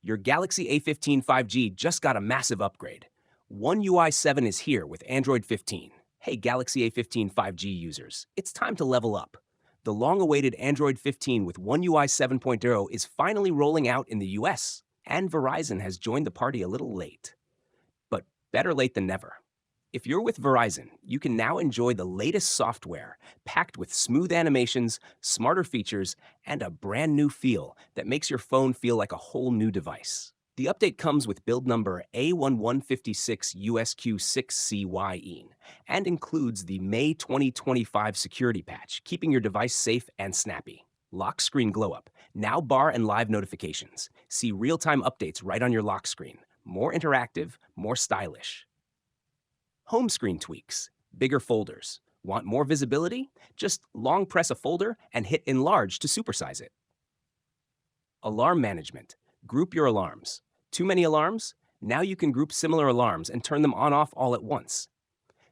Your Galaxy A15 5G just got a massive upgrade. One UI 7 is here with Android 15. Hey, Galaxy A15 5G users, it's time to level up. The long-awaited Android 15 with One UI 7.0 is finally rolling out in the US, and Verizon has joined the party a little late. But better late than never. If you're with Verizon, you can now enjoy the latest software, packed with smooth animations, smarter features, and a brand new feel that makes your phone feel like a whole new device. The update comes with build number A1156USQ6CYE and includes the May 2025 security patch, keeping your device safe and snappy. Lock screen glow up, now bar and live notifications. See real-time updates right on your lock screen. More interactive, more stylish. Home screen tweaks, bigger folders. Want more visibility? Just long press a folder and hit enlarge to supersize it. Alarm management. Group your alarms. Too many alarms? Now you can group similar alarms and turn them on-off all at once.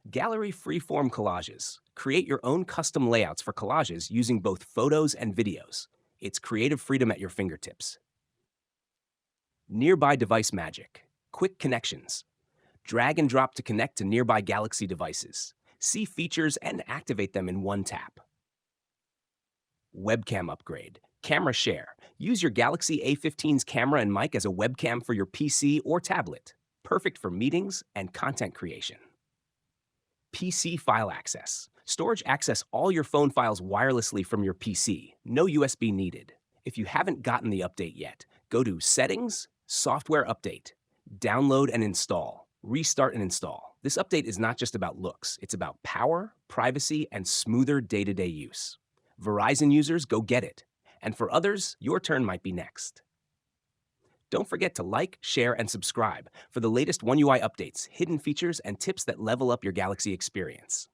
Gallery freeform collages. Create your own custom layouts for collages using both photos and videos. It's creative freedom at your fingertips. Nearby device magic. Quick connections. Drag and drop to connect to nearby Galaxy devices. See features and activate them in one tap. Webcam upgrade. Camera share. Use your Galaxy A15's camera and mic as a webcam for your PC or tablet. Perfect for meetings and content creation. PC file access. Storage access all your phone files wirelessly from your PC. No USB needed. If you haven't gotten the update yet, go to Settings, Software Update. Download and install. Restart and install. This update is not just about looks, it's about power, privacy, and smoother day-to-day use. Verizon users, go get it. And for others, your turn might be next. Don't forget to like, share, and subscribe for the latest One UI updates, hidden features, and tips that level up your Galaxy experience.